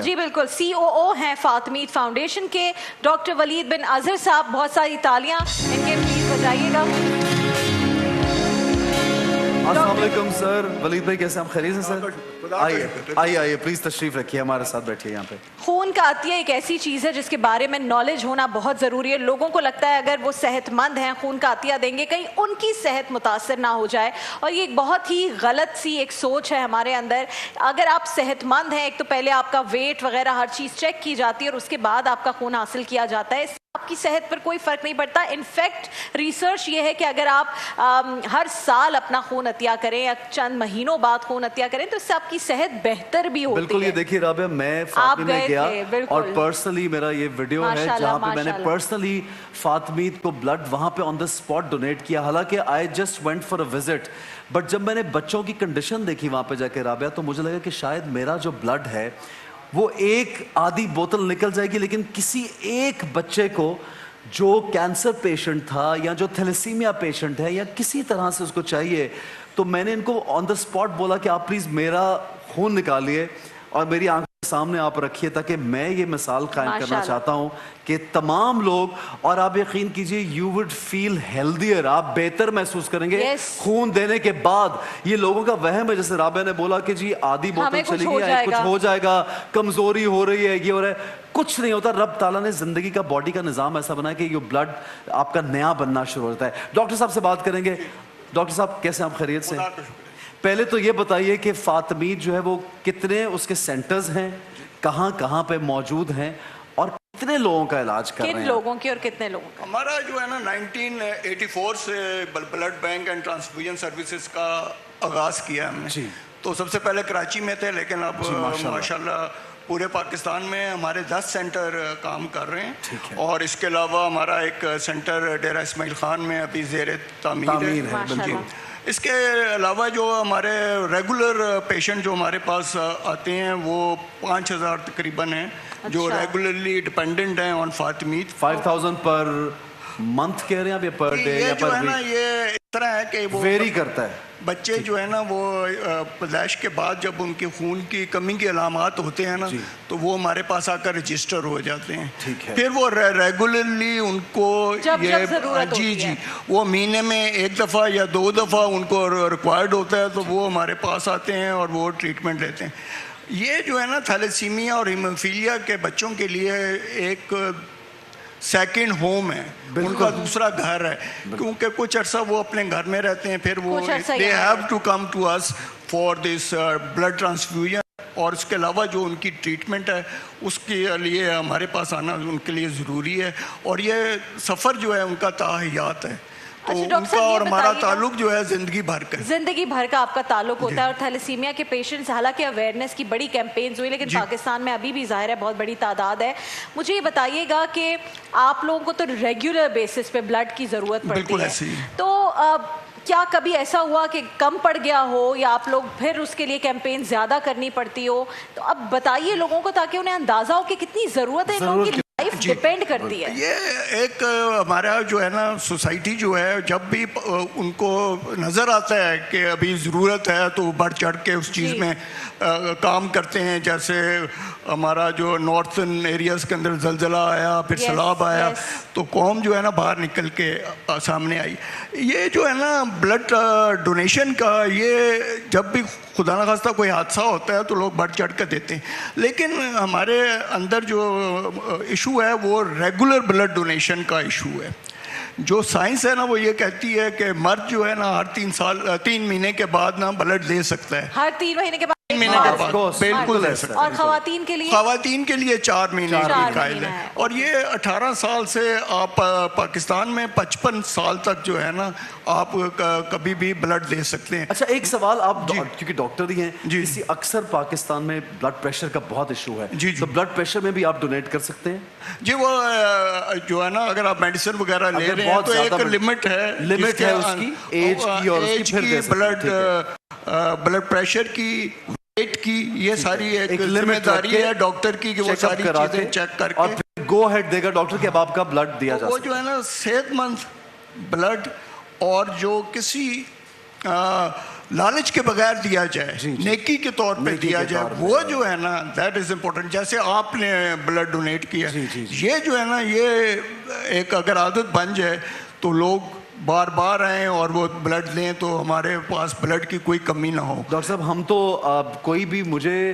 جی بالکل COO ہیں فاطمید foundation کے ڈاکٹر ولید بن اظہر صاحب. بہت ساری تالیاں ان کے پلیز بجائیے گا. السلام علیکم سر. ولید بھائی کیسے ہیں آپ؟ خیریت سے سر؟ آئیے پلیز تشریف رکھیے, ہمارے ساتھ بیٹھیے یہاں پہ. خون کا عطیہ ایک ایسی چیز ہے جس کے بارے میں نالج ہونا بہت ضروری ہے. لوگوں کو لگتا ہے اگر وہ صحت مند ہیں, خون کا عطیہ دیں گے, کہیں ان کی صحت متاثر نہ ہو جائے, اور یہ ایک بہت ہی غلط سی ایک سوچ ہے ہمارے اندر. اگر آپ صحت مند ہیں, ایک تو پہلے آپ کا ویٹ وغیرہ ہر چیز چیک کی جاتی ہے اور اس کے بعد آپ کا خون حاصل کیا جاتا ہے. آپ کی صحت پر کوئی فرق نہیں پڑتا. انفیکٹ ریسرچ یہ ہے کہ اگر آپ ہر سال اپنا خون عطیہ کریں یا چند مہینوں بعد خون عطیہ کریں تو اس سے آپ کی صحت بہتر بھی ہوتی ہے. بالکل. یہ دیکھیے رابعہ, میں فاطمید میں گیا اور پرسنلی میرا یہ ویڈیو ہے جہاں پہ میں نے پرسنلی فاطمید کو بلڈ وہاں پہ آن دا اسپاٹ ڈونیٹ کیا. حالانکہ I just went for a visit, but جب میں نے بچوں کی کنڈیشن دیکھی وہاں پہ جا کے رابعہ, تو مجھے لگا کہ شاید میرا جو بلڈ ہے وہ ایک آدھی بوتل نکل جائے گی, لیکن کسی ایک بچے کو جو کینسر پیشنٹ تھا یا جو تھیلیسیمیا پیشنٹ ہے یا کسی طرح سے اس کو چاہیے, تو میں نے ان کو آن دا اسپاٹ بولا کہ آپ پلیز میرا خون نکالیے اور میری آنکھ کے سامنے آپ رکھیے, تاکہ میں یہ مثال قائم کرنا چاہتا ہوں کہ تمام لوگ, اور آپ یقین کیجئے یو وڈ فیل ہیلدیئر, آپ بہتر محسوس کریں گے خون دینے کے بعد. یہ لوگوں کا وہم ہے, جیسے رابعہ نے بولا کہ جی آدھی بوتل چلی گئی, کچھ ہو جائے گا, کمزوری ہو رہی ہے, یہ ہو رہا ہے. کچھ نہیں ہوتا. رب تعالیٰ نے زندگی کا, باڈی کا نظام ایسا بنا ہے کہ یہ بلڈ آپ کا نیا بننا شروع ہوتا ہے. ڈاکٹر صاحب سے بات کریں گے. ڈاکٹر صاحب کیسے آپ؟ خیریت سے؟ پہلے تو یہ بتائیے کہ فاطمید جو ہے وہ کتنے اس کے سینٹرز ہیں, کہاں کہاں پہ موجود ہیں, اور کتنے لوگوں کا علاج کر رہے ہیں؟ کن لوگوں کی اور کتنے لوگوں کا؟ ہمارا جو ہے نا 1984 سے blood bank and transfusion services کا آغاز کیا ہم نے. تو سب سے پہلے کراچی میں تھے, لیکن اب ماشاءاللہ پورے پاکستان میں ہمارے 10 سینٹر کام کر رہے ہیں. اور اس کے علاوہ ہمارا ایک سینٹر ڈیرہ اسماعیل خان میں ابھی زیر تعمیر ہے. اس کے علاوہ جو ہمارے ریگولر پیشنٹ جو ہمارے پاس آتے ہیں وہ 5000 تقریباً ہیں, جو ریگولرلی ڈپینڈنٹ ہیں آن فاطمید. 5000 پر منتھ کہہ رہے ہیں آپ یا پر ڈے یا پر ویک؟ یہ اس طرح ہے کہ وہ ویری کرتا ہے. بچے جو ہے نا وہ پیدائش کے بعد جب ان کے خون کی کمی کے علامات ہوتے ہیں نا, تو وہ ہمارے پاس آ کر رجسٹر ہو جاتے ہیں. پھر وہ ریگولرلی ان کو جی وہ مہینے میں 1 دفعہ یا 2 دفعہ ان کو ریکوائرڈ ہوتا ہے, تو وہ ہمارے پاس آتے ہیں اور وہ ٹریٹمنٹ لیتے ہیں. یہ جو ہے نا تھیلیسیمیا اور ہیموفیلیا کے بچوں کے لیے ایک سیکنڈ ہوم ہے, ان کا دوسرا گھر ہے, کیونکہ کچھ عرصہ وہ اپنے گھر میں رہتے ہیں, پھر وہ they have to come to us for this blood transfusion. اور اس کے علاوہ جو ان کی ٹریٹمنٹ ہے اس کے لیے ہمارے پاس آنا ان کے لیے ضروری ہے, اور یہ سفر جو ہے ان کا تاحیات ہے. تو ان کا اور ہمارا تعلق جو ہے زندگی بھر کا, زندگی بھر کا آپ کا تعلق ہوتا ہے. اور تھیلیسیمیا کے پیشنٹس, حالانکہ اویئرنیس کی بڑی کیمپینز ہوئی, لیکن پاکستان میں ابھی بھی ظاہر ہے بہت بڑی تعداد ہے. مجھے یہ بتائیے گا کہ آپ لوگوں کو تو ریگولر بیسس پہ بلڈ کی ضرورت پڑتی ہے, تو کیا کبھی ایسا ہوا کہ کم پڑ گیا ہو یا آپ لوگ پھر اس کے لیے کیمپین زیادہ کرنی پڑتی ہو؟ تو اب بتائیے لوگوں کو تاکہ انہیں اندازہ ہو کہ کتنی ضرورت ہے, ان لوگوں کی لائف ڈیپینڈ کرتی ہے. یہ ایک ہمارا جو ہے نا سوسائٹی جو ہے, جب بھی ان کو نظر آتا ہے کہ ابھی ضرورت ہے تو وہ بڑھ چڑھ کے اس چیز میں کام کرتے ہیں. جیسے ہمارا جو نارتھن ایریاز کے اندر زلزلہ آیا, پھر سیلاب آیا, تو قوم جو ہے نا باہر نکل کے سامنے آئی. یہ جو ہے نا بلڈ ڈونیشن کا, یہ جب بھی خدا نخواستہ کوئی حادثہ ہوتا ہے تو لوگ بڑھ چڑھ کے دیتے ہیں, لیکن ہمارے اندر جو ایشو ہے وہ ریگولر بلڈ ڈونیشن کا ایشو ہے. جو سائنس ہے نا وہ یہ کہتی ہے کہ مرد جو ہے نا ہر 3 مہینے کے بعد نا بلڈ دے سکتا ہے. ہر 3 مہینے کے بعد بالکل دے سکتا ہے. اور خواتین کے لیے 4 مہینے کی قائل ہے. اور یہ 18 سال سے آپ پاکستان میں 55 سال تک جو ہے نا آپ کبھی بھی بلڈ دے سکتے ہیں. اچھا ایک سوال, آپ کیونکہ ڈاکٹر ہی ہیں, اسی اکثر پاکستان میں بلڈ پریشر کا بہت ایشو ہے, تو بلڈ پریشر میں بھی آپ ڈونیٹ کر سکتے ہیں؟ جی وہ جو ہے نا اگر آپ میڈیسن وغیرہ لے رہے ہیں تو ایک لمٹ ہے اس کی ایج کی, اور اس کی بلڈ پریشر کی, ویٹ کی, یہ ساری ایک ذمہ داری ہے ڈاکٹر کی کہ وہ ساری چیزیں چیک کر کے, اور پھر گو ہیڈ دے گا ڈاکٹر کہ اب آپ کا بلڈ دیا جا سکتا ہے. وہ جو ہے نا صحت مند بلڈ, اور جو کسی لالچ کے بغیر دیا جائے, نیکی کے طور پہ دیا جائے, وہ جو ہے نا دیٹ از امپورٹنٹ. جیسے آپ نے بلڈ ڈونیٹ کیا, یہ جو ہے نا یہ ایک اگر عادت بن جائے تو لوگ بار بار آئیں اور وہ بلڈ دیں تو ہمارے پاس بلڈ کی کوئی کمی نہ ہو. ڈاکٹر صاحب ہم تو کوئی بھی مجھے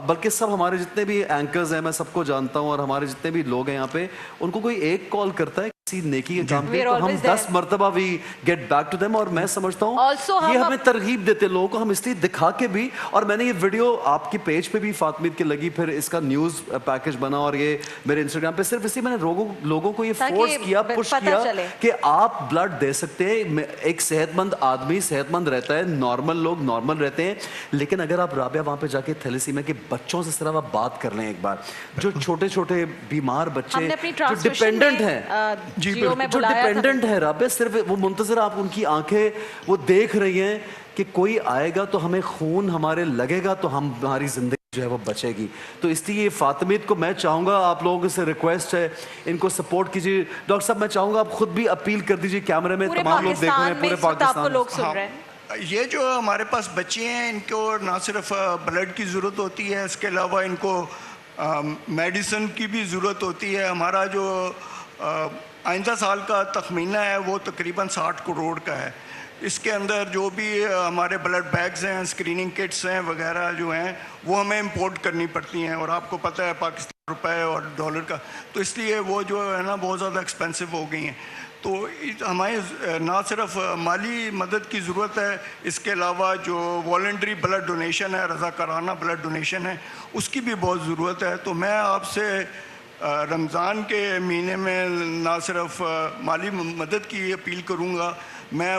بلکہ سب ہمارے جتنے بھی اینکرز ہیں میں سب کو جانتا ہوں اور ہمارے جتنے بھی لوگ ہیں یہاں پہ ان کو کوئی ایک کال کرتا ہے کسی نیکی کے کام پہ تو ہم 10 مرتبہ we get back to them. اور میں سمجھتا ہوں یہ ہمیں ترغیب دیتے لوگوں کو, ہم اس لیے دکھا کے بھی. اور میں نے یہ ویڈیو آپ کی پیج پہ بھی فاطمیت کی لگی, پھر اس کا نیوز پیکج بنا اور یہ میرے انسٹاگرام پہ صرف اسی میں نے لوگوں کو یہ فورس کیا, پش کیا کہ آپ بلڈ دے سکتے ہیں. ایک صحت مند آدمی صحت مند رہتا ہے, نارمل لوگ نارمل رہتے ہیں, لیکن اگر آپ رابعہ وہاں پہ جا کے تھیلیسیمیا کے بچوں سے صرف آپ بات کر لیں ایک بار, جو چھوٹے چھوٹے بیمار بچے جو ڈیپینڈنٹ ہیں, جو ڈیپینڈنٹ ہے رابعہ, صرف وہ منتظر, آپ ان کی آنکھیں وہ دیکھ رہی ہیں کہ کوئی آئے گا تو ہمیں خون ہمارے لگے گا تو ہماری زندگی جو ہے وہ بچے گی. تو اس لیے فاطمیت کو میں چاہوں گا, آپ لوگوں سے ریکویسٹ ہے ان کو سپورٹ کیجیے. ڈاکٹر صاحب میں چاہوں گا آپ خود بھی اپیل کر دیجیے, کیمرے میں تمام لوگ دیکھ رہے ہیں پورے پاکستان. یہ جو ہمارے پاس بچے ہیں ان کو نہ صرف بلڈ کی ضرورت ہوتی ہے, اس کے علاوہ ان کو میڈیسن کی بھی ضرورت ہوتی ہے. ہمارا جو آئندہ سال کا تخمینہ ہے وہ تقریباً 60 کروڑ کا ہے. اس کے اندر جو بھی ہمارے بلڈ بیگز ہیں, اسکریننگ کٹس ہیں وغیرہ جو ہیں وہ ہمیں امپورٹ کرنی پڑتی ہیں, اور آپ کو پتہ ہے پاکستان روپے اور ڈالر کا, تو اس لیے وہ جو ہے نا بہت زیادہ ایکسپینسو ہو گئی ہیں. تو ہمیں نہ صرف مالی مدد کی ضرورت ہے, اس کے علاوہ جو والنٹری بلڈ ڈونیشن ہے, رضاکارانہ بلڈ ڈونیشن ہے, اس کی بھی بہت ضرورت ہے. تو میں آپ سے رمضان کے مہینے میں نہ صرف مالی مدد کی اپیل کروں گا, میں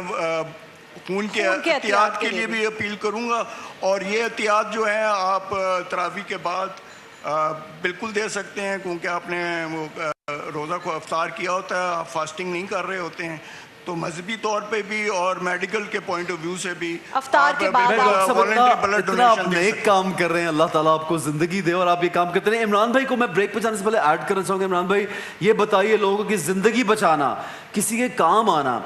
خون کے احتیاط کے لیے بھی اپیل کروں گا. اور یہ احتیاط جو ہے آپ تراویح کے بعد بالکل دے سکتے ہیں, کیونکہ آپ نے وہ روزہ کو افطار کیا ہوتا ہے, آپ فاسٹنگ نہیں کر رہے ہوتے ہیں. تو مذہبی طور پہ بھی اور میڈیکل کے پوائنٹ آف ویو سے بھی افطار کے بعد اتنا آپ نیک کام کر رہے ہیں, اللہ تعالیٰ آپ کو زندگی دے اور آپ یہ کام کرتے رہیں. عمران بھائی کو میں بریک پہ جانے سے پہلے ایڈ کرنا چاہوں گا. عمران بھائی یہ بتائیے, لوگوں کی زندگی بچانا, کسی کے کام آنا,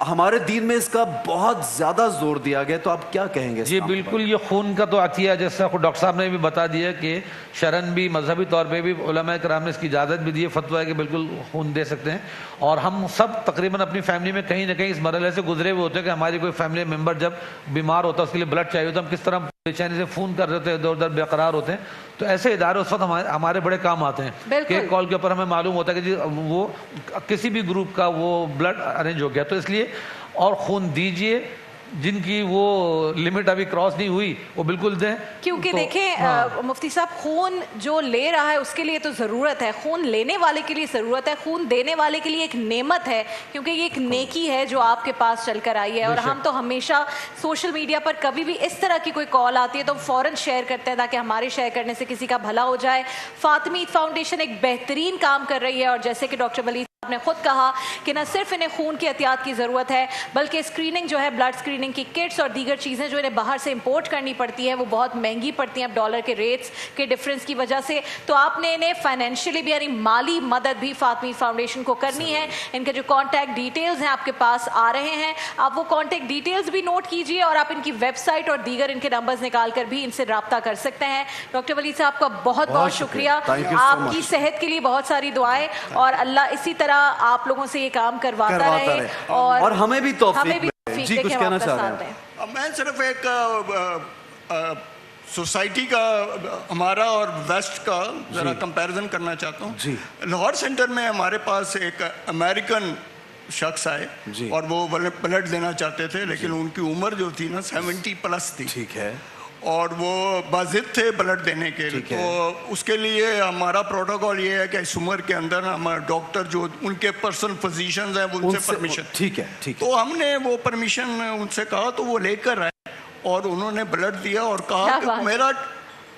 ہمارے دین میں اس کا بہت زیادہ زور دیا گیا, تو آپ کیا کہیں گے؟ جی بالکل, یہ خون کا تو عطیہ جیسا ڈاکٹر صاحب نے بھی بتا دیا کہ شرن بھی مذہبی طور پہ بھی علماء کرام نے اس کی اجازت بھی دی ہے, فتویٰ ہے کہ بالکل خون دے سکتے ہیں. اور ہم سب تقریباً اپنی فیملی میں کہیں نہ کہیں اس مرحلے سے گزرے ہوئے ہوتے ہیں کہ ہماری کوئی فیملی ممبر جب بیمار ہوتا ہے, اس کے لیے بلڈ چاہیے ہوتا ہے, ہم کس طرح بے چینی سے فون کر رہے ہوتے ہیں, ادھر ادھر بے قرار ہوتے ہیں. تو ایسے ادارے اس وقت ہمارے بڑے کام آتے ہیں کہ ایک کال کے اوپر ہمیں معلوم ہوتا ہے کہ جی وہ کسی بھی گروپ کا وہ بلڈ ارینج ہو گیا. تو اس لیے اور خون دیجئے, جن کی وہ لمٹ ابھی کراس نہیں ہوئی وہ بالکل دیں. کیونکہ دیکھیں مفتی صاحب, خون جو لے رہا ہے اس کے لیے تو ضرورت ہے, خون لینے والے کے لیے ضرورت ہے, خون دینے والے کے لیے ایک نعمت ہے, کیونکہ یہ ایک نیکی ہے جو آپ کے پاس چل کر آئی ہے. اور ہم تو ہمیشہ سوشل میڈیا پر کبھی بھی اس طرح کی کوئی کال آتی ہے تو ہم فوراً شیئر کرتے ہیں تاکہ ہمارے شیئر کرنے سے کسی کا بھلا ہو جائے. فاطمیت فاؤنڈیشن ایک بہترین کام کر رہی ہے, اور جیسے کہ ڈاکٹر ولی آپ نے خود کہا کہ نہ صرف انہیں خون کی احتیاط کی ضرورت ہے, بلکہ اسکریننگ جو ہے, بلڈ اسکریننگ کی کٹس اور دیگر چیزیں جو انہیں باہر سے امپورٹ کرنی پڑتی ہے وہ بہت مہنگی پڑتی ہیں اب ڈالر کے ریٹس کے ڈفرینس کی وجہ سے. تو آپ نے انہیں فائنینشلی بھی یعنی مالی مدد بھی فاطمیت فاؤنڈیشن کو کرنی ہے. ان کے جو کانٹیکٹ ڈیٹیلز ہیں آپ کے پاس آ رہے ہیں, آپ وہ کانٹیکٹ ڈیٹیلز بھی نوٹ کیجئے, اور آپ ان کی ویب سائٹ اور دیگر ان کے نمبرز نکال کر بھی ان سے رابطہ کر سکتے ہیں. ڈاکٹر ولی صاحب کا بہت بہت شکریہ, آپ کی صحت کے لیے بہت ساری دعائیں, اور اللہ اسی طرح آپ لوگوں سے یہ کام کرواتا رہے اور ہمیں بھی توفیق. جی کچھ کہنا چاہ رہے ہیں؟ میں صرف ایک سوسائٹی کا ہمارا اور ویسٹ کا ذرا کمپیریزن کرنا چاہتا ہوں. لاہور سینٹر میں ہمارے پاس ایک امریکن شخص آئے اور وہ بلڈ دینا چاہتے تھے, لیکن ان کی عمر جو تھی نا 70+ تھی. ٹھیک ہے, اور وہ باضد تھے بلڈ دینے کے لیے. تو اس کے لیے ہمارا پروٹوکول یہ ہے کہ اس عمر کے اندر ہمارے ڈاکٹر جو ان کے پرسنل فزیشنز ہیں ان سے پرمیشن. ٹھیک ہے, تو ہم نے وہ پرمیشن ان سے کہا, تو وہ لے کر آئے اور انہوں نے بلڈ دیا اور کہا کہ میرا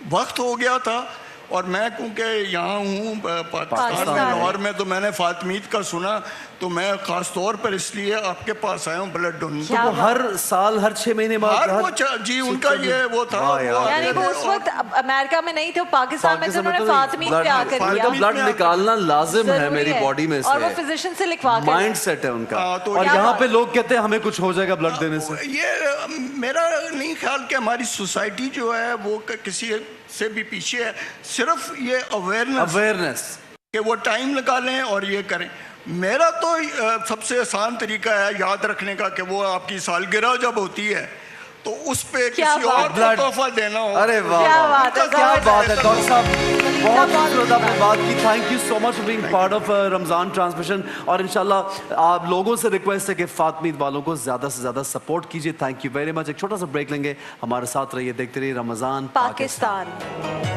وقت ہو گیا تھا, اور میں کیونکہ یہاں ہوں پاکستان میں لاہور میں, تو میں نے فاطمیت کا سنا, تو میں خاص طور پر اس لیے آپ کے پاس آیا ہوں بلڈ ڈونیٹ. تو وہ ہر سال ہر 6 مہینے بعد جی ان کا یہ وہ تھا. یعنی وہ اس وقت امریکہ میں نہیں تھے, پاکستان میں تھے, انہوں نے فاطمی پہ آ کر دیا. بلڈ نکالنا لازم ہے میری باڈی میں سے, اور وہ فزیشین سے لکھوا کر, مائنڈ سیٹ ہے ان کا. اور یہاں پہ لوگ کہتے ہیں ہمیں کچھ ہو جائے گا بلڈ دینے سے. یہ میرا نہیں خیال کہ ہماری سوسائٹی جو ہے وہ کسی سے بھی پیچھے ہے, صرف یہ اویئرنیس کہ وہ ٹائم نکالیں اور یہ کریں. میرا تو سب سے آسان طریقہ ہے یاد رکھنے کا کہ وہ آپ کی سالگرہ جب ہوتی ہے تو اس پہ کسی اور کو تحفہ دینا ہو. ارے واہ, کیا بات ہے ڈاکٹر صاحب, بہت خوبصورت آپ نے بات کی. Thank you so much for being part of Ramzan transmission. اور انشاءاللہ آپ لوگوں سے ریکویسٹ ہے کہ فاطمید والوں کو زیادہ سے زیادہ سپورٹ کیجیے. Thank you very much. ایک چھوٹا سا بریک لیں گے, ہمارے ساتھ رہیے, دیکھتے رہیے رمضان پاکستان.